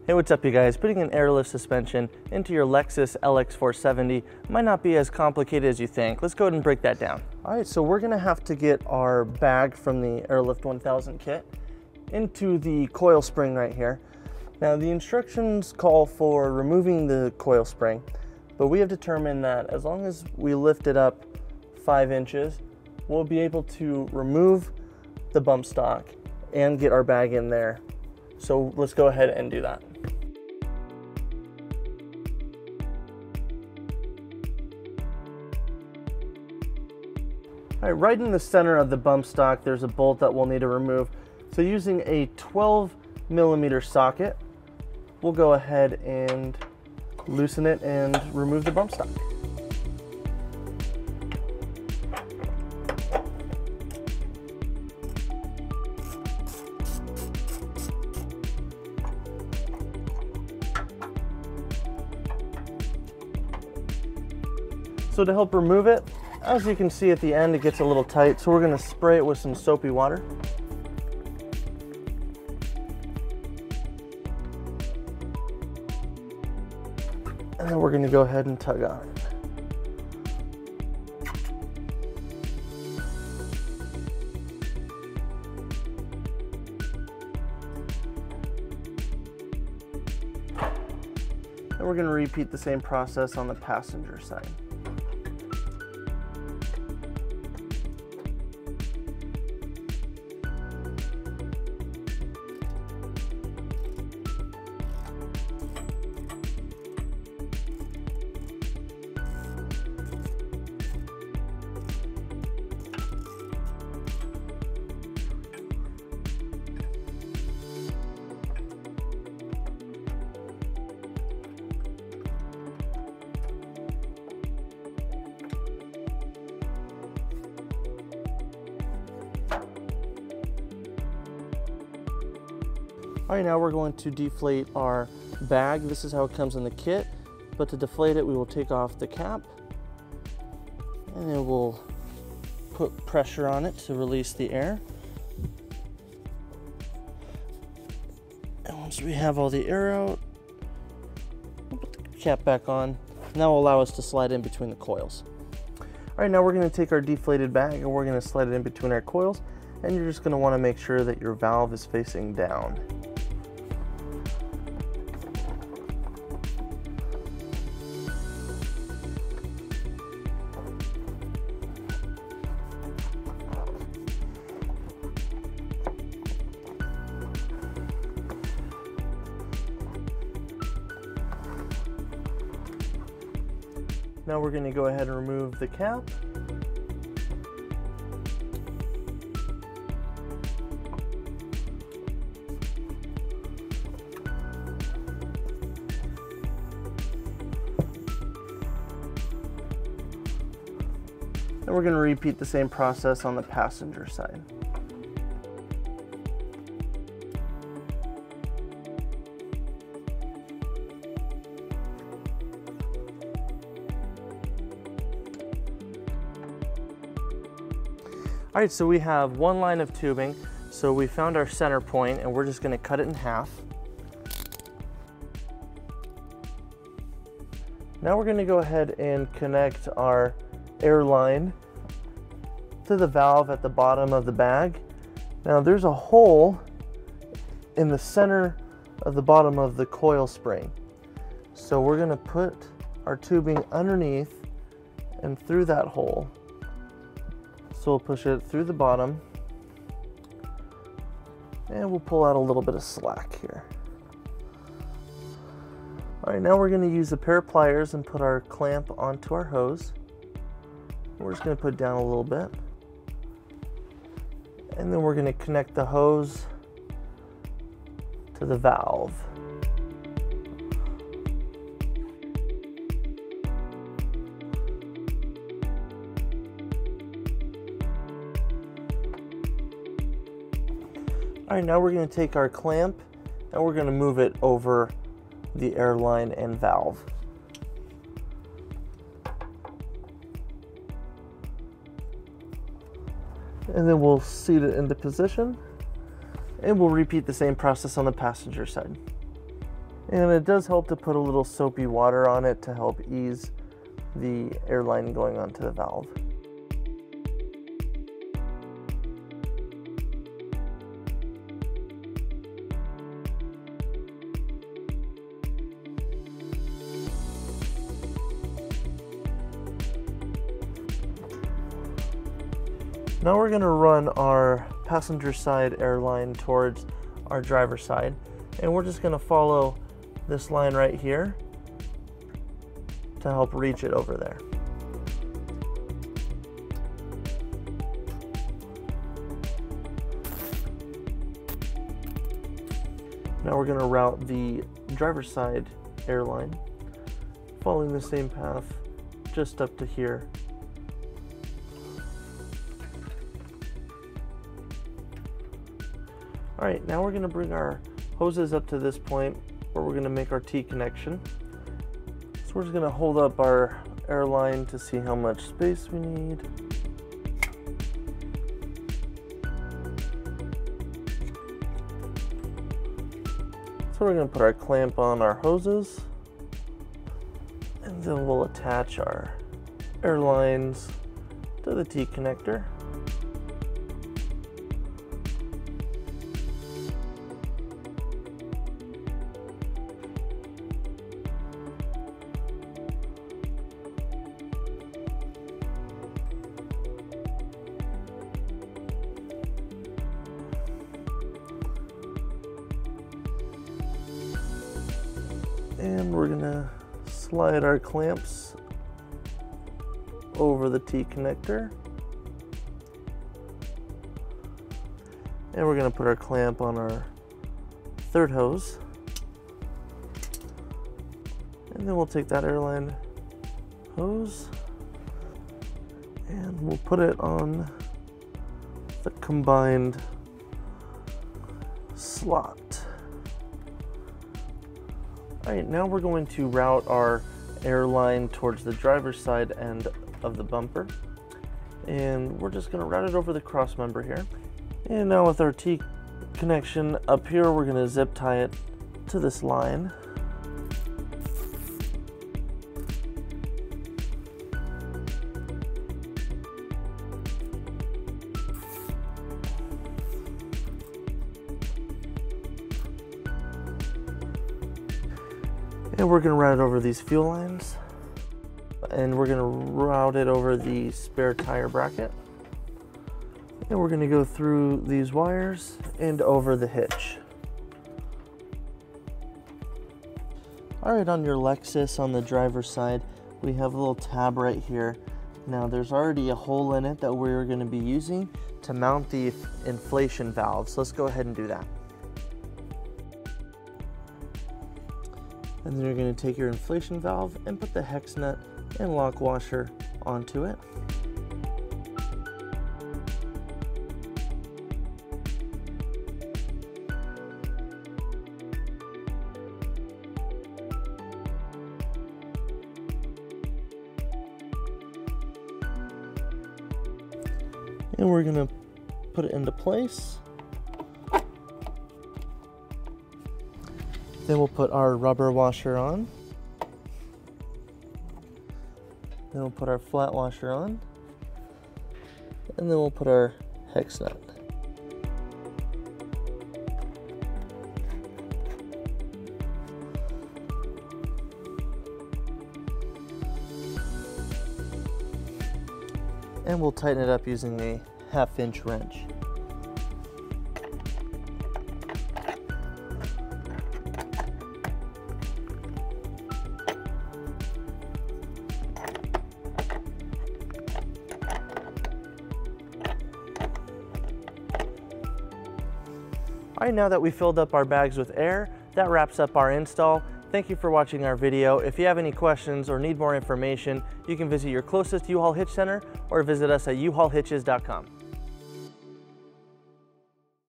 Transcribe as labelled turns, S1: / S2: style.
S1: Hey, what's up you guys? Putting an airlift suspension into your Lexus LX470 might not be as complicated as you think. Let's go ahead and break that down. All right, so we're gonna have to get our bag from the Airlift 1000 kit into the coil spring right here. Now the instructions call for removing the coil spring, but we have determined that as long as we lift it up 5 inches, we'll be able to remove the bump stock and get our bag in there. So let's go ahead and do that. All right, right in the center of the bump stock, there's a bolt that we'll need to remove. So using a 12mm socket, we'll go ahead and loosen it and remove the bump stock. So to help remove it, as you can see at the end, it gets a little tight, so we're going to spray it with some soapy water. And then we're going to go ahead and tug on it. And we're going to repeat the same process on the passenger side. All right, now we're going to deflate our bag. This is how it comes in the kit, but to deflate it, we will take off the cap and then we'll put pressure on it to release the air. And once we have all the air out, we'll put the cap back on, and that will allow us to slide in between the coils. All right, now we're going to take our deflated bag and we're going to slide it in between our coils, and you're just going to want to make sure that your valve is facing down. Now we're going to go ahead and remove the cap. And we're going to repeat the same process on the passenger side. All right, so we have one line of tubing. So we found our center point and we're just gonna cut it in half. Now we're gonna go ahead and connect our air line to the valve at the bottom of the bag. Now there's a hole in the center of the bottom of the coil spring. So we're gonna put our tubing underneath and through that hole. So we'll push it through the bottom and we'll pull out a little bit of slack here. All right, now we're going to use a pair of pliers and put our clamp onto our hose. We're just going to put it down a little bit. And then we're going to connect the hose to the valve. All right, now we're going to take our clamp and we're going to move it over the air line and valve. and then we'll seat it into position, and we'll repeat the same process on the passenger side. And it does help to put a little soapy water on it to help ease the airline going onto the valve. Now we're going to run our passenger side airline towards our driver's side, and we're just going to follow this line right here to help reach it over there. Now we're going to route the driver's side airline following the same path just up to here. All right, now we're going to bring our hoses up to this point where we're going to make our T connection. So we're just going to hold up our airline to see how much space we need. So we're going to put our clamp on our hoses, and then we'll attach our airlines to the T connector. And we're gonna slide our clamps over the T connector. And we're gonna put our clamp on our third hose. And then we'll take that airline hose and we'll put it on the combined slot. All right, now we're going to route our airline towards the driver's side end of the bumper. And we're just gonna route it over the cross member here. And now with our T connection up here, we're gonna zip tie it to this line. And we're going to route it over these fuel lines, and we're going to route it over the spare tire bracket, and we're going to go through these wires and over the hitch. Alright, on your Lexus on the driver's side, we have a little tab right here. Now there's already a hole in it that we're going to be using to mount the inflation valve, so let's go ahead and do that. And then you're going to take your inflation valve and put the hex nut and lock washer onto it. And we're going to put it into place. Then we'll put our rubber washer on. Then we'll put our flat washer on. And then we'll put our hex nut. And we'll tighten it up using a 1/2-inch wrench. All right, now that we filled up our bags with air, that wraps up our install. Thank you for watching our video. If you have any questions or need more information, you can visit your closest U-Haul Hitch Center or visit us at uhaulhitches.com.